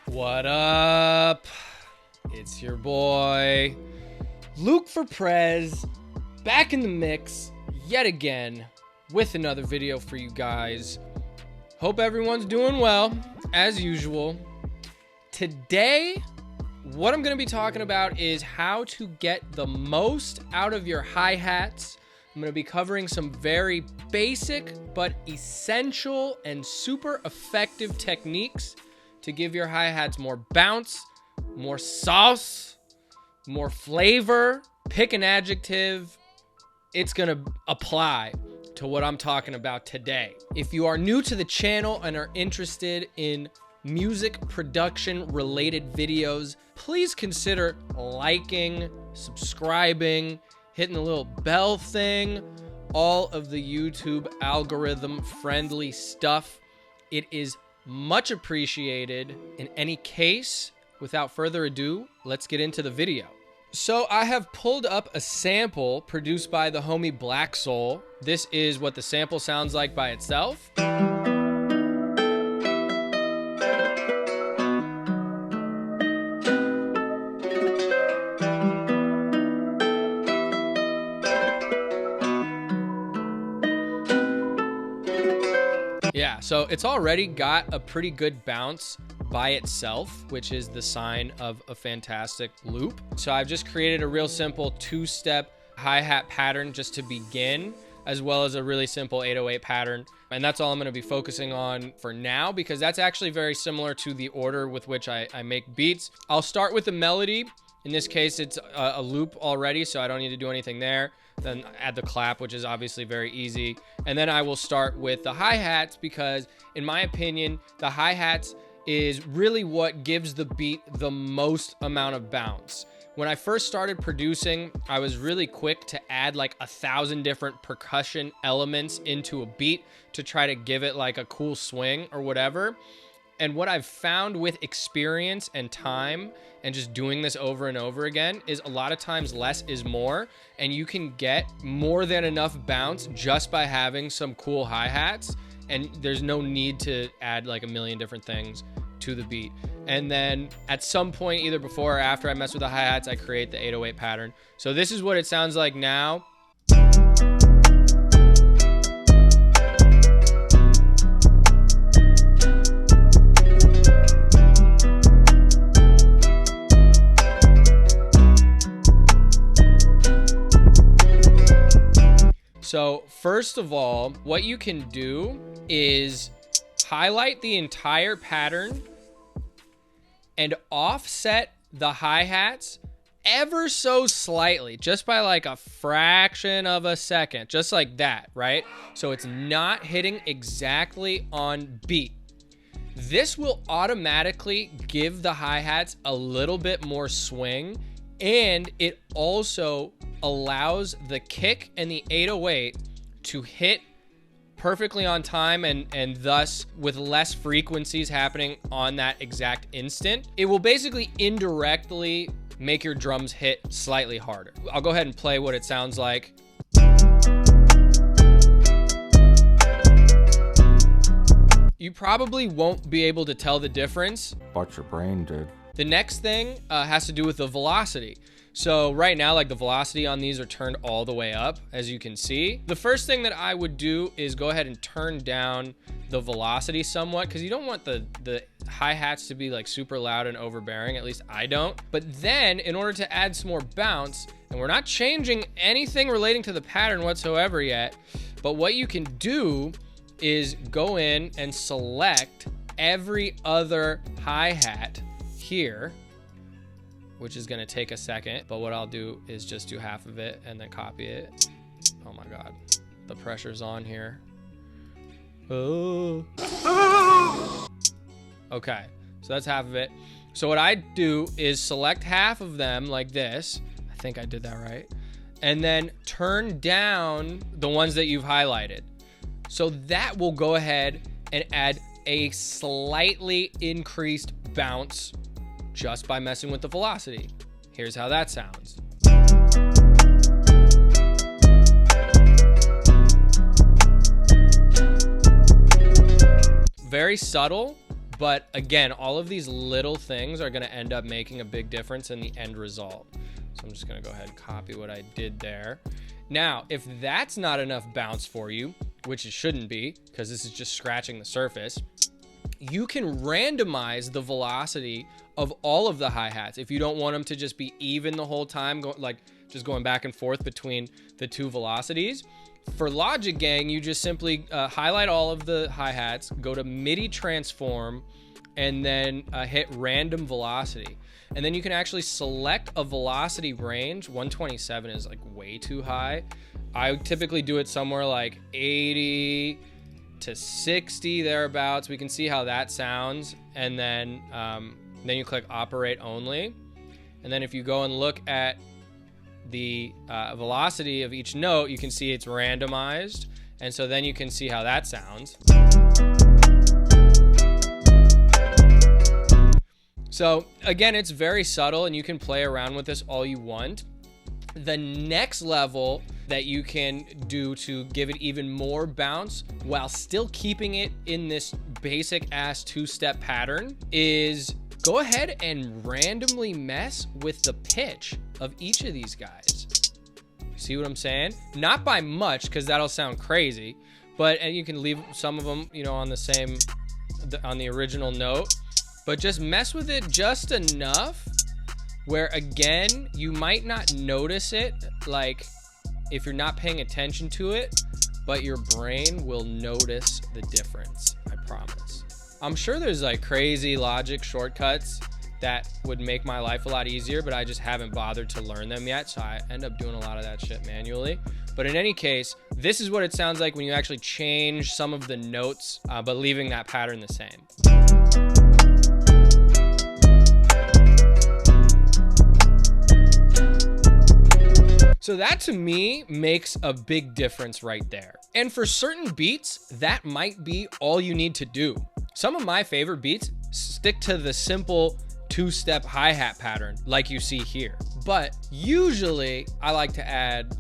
What up? It's your boy, Luke for Prez, back in the mix yet again with another video for you guys. Hope everyone's doing well, as usual. Today, what I'm going to be talking about is how to get the most out of your hi-hats. I'm going to be covering some very basic but essential and super effective techniques to give your hi-hats more bounce, more sauce, more flavor. Pick an adjective. It's going to apply to what I'm talking about today. If you are new to the channel and are interested in music production related videos, please consider liking, subscribing, hitting the little bell thing, all of the YouTube algorithm friendly stuff. It is much appreciated. In any case, without further ado, let's get into the video. So I have pulled up a sample produced by the homie Black Soul. This is what the sample sounds like by itself. Yeah, so it's already got a pretty good bounce by itself, which is the sign of a fantastic loop. So I've just created a real simple two-step hi-hat pattern just to begin, as well as a really simple 808 pattern. And that's all I'm going to be focusing on for now, because that's actually very similar to the order with which I make beats. I'll start with the melody. In this case, it's a loop already, so I don't need to do anything there. Then add the clap, which is obviously very easy. And then I will start with the hi-hats, because in my opinion, the hi-hats is really what gives the beat the most amount of bounce. When I first started producing, I was really quick to add like 1,000 different percussion elements into a beat to try to give it like a cool swing or whatever. And what I've found with experience and time and just doing this over and over again is a lot of times less is more, and you can get more than enough bounce just by having some cool hi-hats, and there's no need to add like a million different things to the beat. And then at some point, either before or after I mess with the hi-hats, I create the 808 pattern. So this is what it sounds like now. So first of all, what you can do is highlight the entire pattern and offset the hi-hats ever so slightly, just by like a fraction of a second, just like that, right? So it's not hitting exactly on beat. This will automatically give the hi-hats a little bit more swing, and it also allows the kick and the 808 to hit perfectly on time, and thus with less frequencies happening on that exact instant. It will basically indirectly make your drums hit slightly harder. I'll go ahead and play what it sounds like. You probably won't be able to tell the difference, but your brain did. The next thing has to do with the velocity. So right now, like the velocity on these are turned all the way up, as you can see. The first thing that I would do is go ahead and turn down the velocity somewhat, because you don't want the hi-hats to be like super loud and overbearing, at least I don't. But then in order to add some more bounce, and we're not changing anything relating to the pattern whatsoever yet, but what you can do is go in and select every other hi-hat here, which is going to take a second, but what I'll do is just do half of it and then copy it. Oh my God, the pressure's on here. Oh. Okay, so that's half of it. So what I do is select half of them like this. I think I did that right. And then turn down the ones that you've highlighted. So that will go ahead and add a slightly increased bounce just by messing with the velocity. Here's how that sounds. Very subtle, But again, all of these little things are going to end up making a big difference in the end result. So I'm just going to go ahead and copy what I did there. Now, if that's not enough bounce for you, which it shouldn't be, because this is just scratching the surface, you can randomize the velocity of all of the hi-hats. If you don't want them to just be even the whole time, just going back and forth between the two velocities. For Logic Gang, you just simply highlight all of the hi-hats, go to MIDI transform, and then hit random velocity. And then you can actually select a velocity range. 127 is like way too high. I typically do it somewhere like 80 to 60 thereabouts. We can see how that sounds. And then you click operate only. And then if you go and look at the velocity of each note, you can see it's randomized. And so then you can see how that sounds. So again, it's very subtle and you can play around with this all you want. The next level that you can do to give it even more bounce while still keeping it in this basic ass two-step pattern is go ahead and randomly mess with the pitch of each of these guys. See what I'm saying? Not by much, because that'll sound crazy, and you can leave some of them, on the original note, but just mess with it just enough where, again, you might not notice it, like if you're not paying attention to it, but your brain will notice the difference, I promise. I'm sure there's like crazy Logic shortcuts that would make my life a lot easier, but I just haven't bothered to learn them yet, so I end up doing a lot of that shit manually. But in any case, this is what it sounds like when you actually change some of the notes, but leaving that pattern the same. So that to me makes a big difference right there. And for certain beats, that might be all you need to do. Some of my favorite beats stick to the simple two-step hi-hat pattern like you see here. But usually I like to add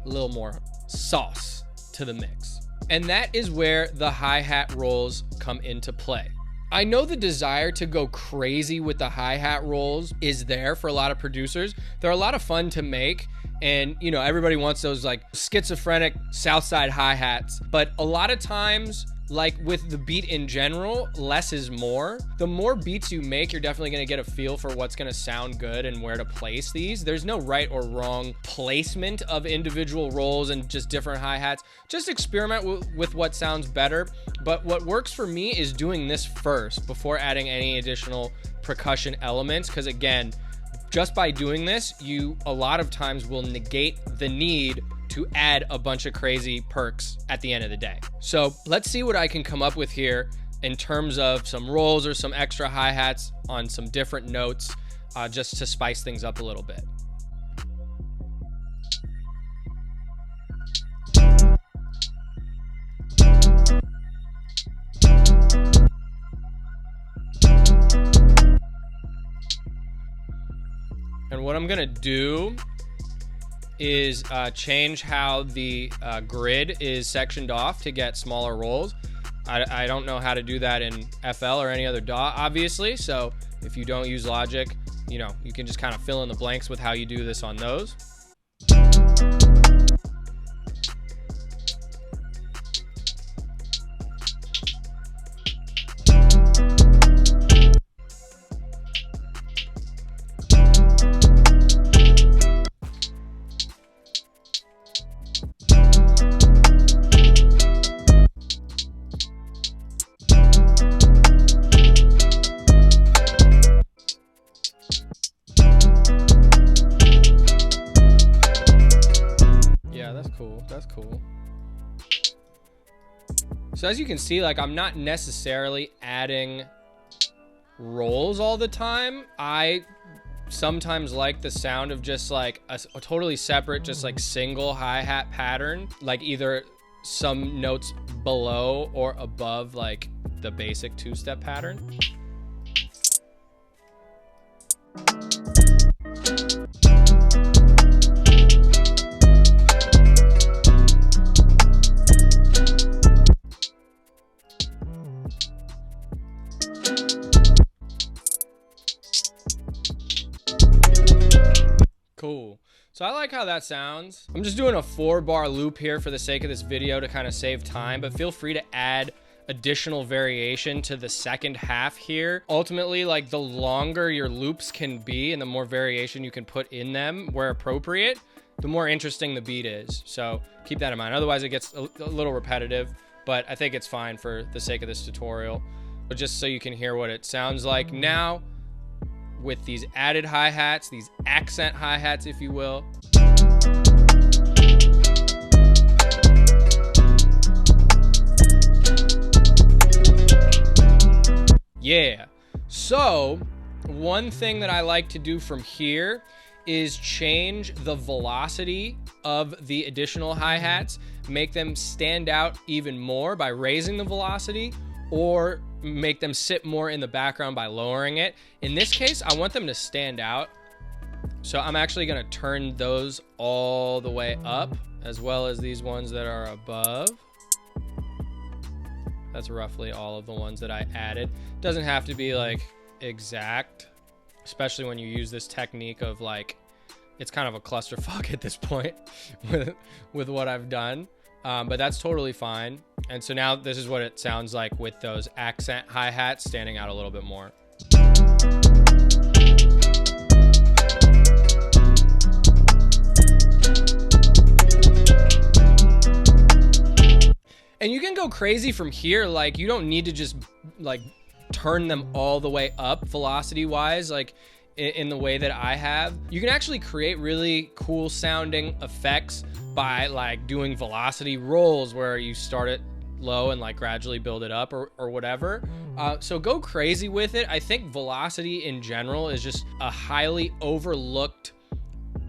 a little more sauce to the mix. And that is where the hi-hat rolls come into play. I know the desire to go crazy with the hi-hat rolls is there for a lot of producers. They're a lot of fun to make. And, everybody wants those like schizophrenic Southside hi-hats. But a lot of times, like with the beat in general, less is more. The more beats you make, you're definitely going to get a feel for what's going to sound good and where to place these. There's no right or wrong placement of individual rolls and just different hi-hats. Just experiment with what sounds better. But what works for me is doing this first before adding any additional percussion elements. Because again, just by doing this, you a lot of times will negate the need to add a bunch of crazy perks at the end of the day. So let's see what I can come up with here in terms of some rolls or some extra hi-hats on some different notes, just to spice things up a little bit. And what I'm gonna do is change how the grid is sectioned off to get smaller rolls. I don't know how to do that in FL or any other DAW, obviously. So if you don't use Logic, you can just kind of fill in the blanks with how you do this on those. That's cool. So as you can see, like I'm not necessarily adding rolls all the time. I sometimes like the sound of just like a totally separate, just like single hi-hat pattern, like either some notes below or above like the basic two-step pattern. Cool. So I like how that sounds. I'm just doing a 4-bar loop here for the sake of this video to kind of save time, but feel free to add additional variation to the second half here. Ultimately, like, the longer your loops can be and the more variation you can put in them where appropriate, the more interesting the beat is. So keep that in mind. Otherwise it gets a little repetitive, but I think it's fine for the sake of this tutorial. But just so you can hear what it sounds like now with these added hi-hats, these accent hi-hats, if you will. Yeah. So one thing that I like to do from here is change the velocity of the additional hi-hats, make them stand out even more by raising the velocity, or make them sit more in the background by lowering it. In this case, I want them to stand out. So I'm actually gonna turn those all the way up, as well as these ones that are above. That's roughly all of the ones that I added. Doesn't have to be like exact, especially when you use this technique of like, it's kind of a clusterfuck at this point with what I've done. But that's totally fine. And so now this is what it sounds like with those accent hi-hats standing out a little bit more. And you can go crazy from here. Like, you don't need to just like turn them all the way up velocity wise, like in the way that I have. You can actually create really cool sounding effects by like doing velocity rolls where you start it low and like gradually build it up or whatever. So go crazy with it. I think velocity in general is just a highly overlooked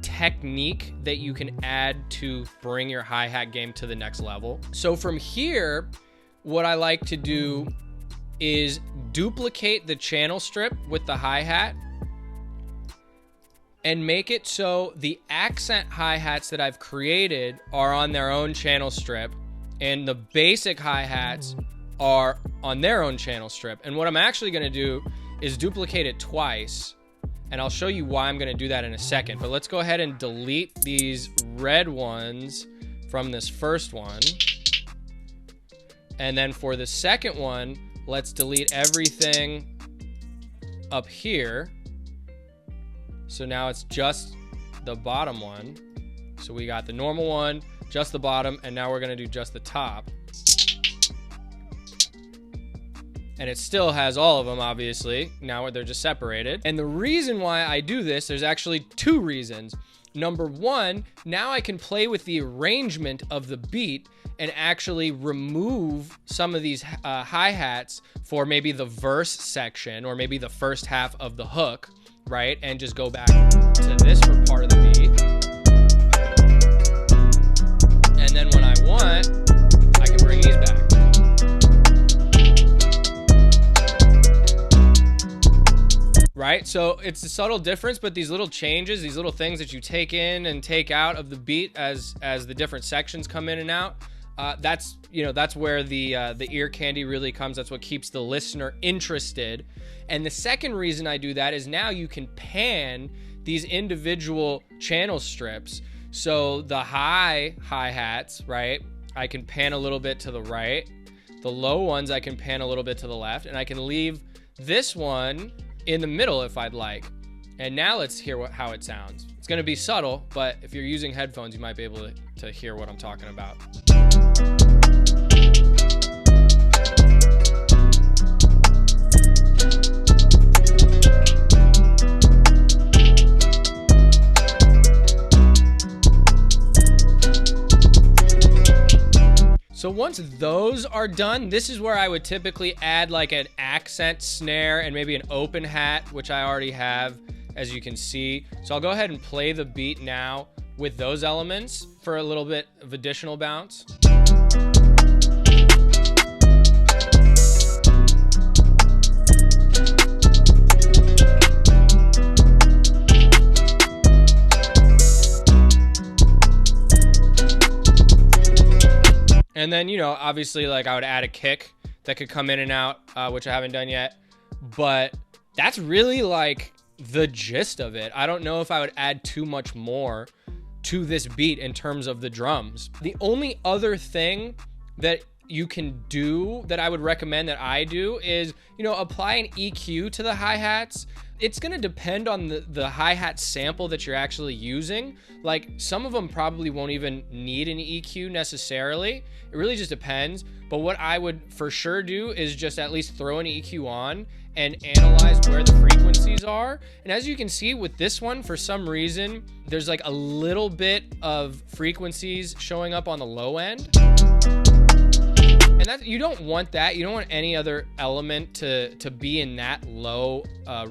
technique that you can add to bring your hi-hat game to the next level. So from here, what I like to do is duplicate the channel strip with the hi-hat and make it so the accent hi-hats that I've created are on their own channel strip and the basic hi-hats are on their own channel strip. And what I'm actually gonna do is duplicate it twice, and I'll show you why I'm gonna do that in a second. But let's go ahead and delete these red ones from this first one. And then for the second one, let's delete everything up here. So now it's just the bottom one. So we got the normal one, just the bottom, and now we're gonna do just the top. And it still has all of them, obviously. Now they're just separated. And the reason why I do this, there's actually two reasons. Number one, now I can play with the arrangement of the beat and actually remove some of these hi-hats for maybe the verse section or maybe the first half of the hook, right? And just go back to this for part of the beat. And then when I want, I can bring these back. Right? So it's a subtle difference, but these little changes, these little things that you take in and take out of the beat as the different sections come in and out, that's, you know, that's where the ear candy really comes. That's what keeps the listener interested. And the second reason I do that is now you can pan these individual channel strips. So the high hi-hats, right, I can pan a little bit to the right. The low ones I can pan a little bit to the left, and I can leave this one in the middle if I'd like. And now let's hear how it sounds. It's gonna be subtle, but if you're using headphones, you might be able to hear what I'm talking about. So once those are done, this is where I would typically add like an accent snare and maybe an open hat, which I already have, as you can see. So I'll go ahead and play the beat now with those elements for a little bit of additional bounce. And then, you know, obviously, like, I would add a kick that could come in and out, which I haven't done yet. But that's really, like, the gist of it. I don't know if I would add too much more to this beat in terms of the drums. The only other thing that you can do that I would recommend that I do is, you know, apply an EQ to the hi-hats. It's gonna depend on the hi-hat sample that you're actually using. Like, some of them probably won't even need an EQ necessarily. It really just depends. But what I would for sure do is just at least throw an EQ on and analyze where the frequencies are. And as you can see with this one, for some reason, there's like a little bit of frequencies showing up on the low end. And that, you don't want that. You don't want any other element to be in that low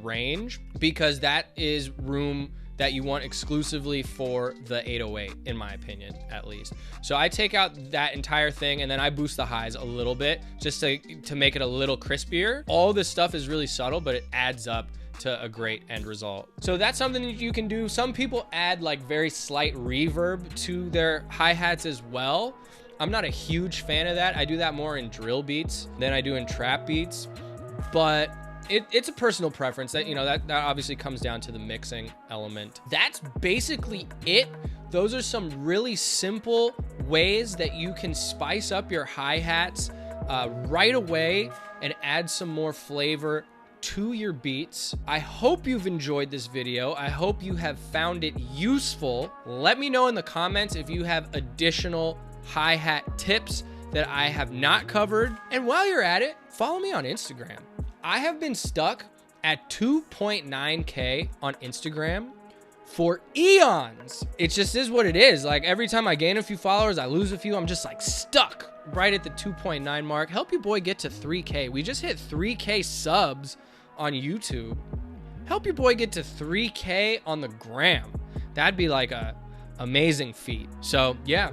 range, because that is room that you want exclusively for the 808, in my opinion, at least. So I take out that entire thing and then I boost the highs a little bit just to make it a little crispier. All this stuff is really subtle, but it adds up to a great end result. So that's something that you can do. Some people add like very slight reverb to their hi-hats as well. I'm not a huge fan of that. I do that more in drill beats than I do in trap beats, but it's a personal preference. That, you know, that obviously comes down to the mixing element. That's basically it. Those are some really simple ways that you can spice up your hi-hats right away and add some more flavor to your beats. I hope you've enjoyed this video. I hope you have found it useful. Let me know in the comments if you have additional hi-hat tips that I have not covered. And while you're at it, follow me on Instagram. I have been stuck at 2.9K on Instagram for eons. It just is what it is. Like, every time I gain a few followers, I lose a few. I'm just like stuck right at the 2.9 mark. Help your boy get to 3K. We just hit 3K subs on YouTube. Help your boy get to 3K on the gram. That'd be like a amazing feat. So yeah,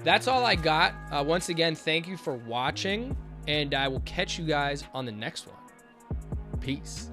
that's all I got. Once again, thank you for watching, and I will catch you guys on the next one. Peace.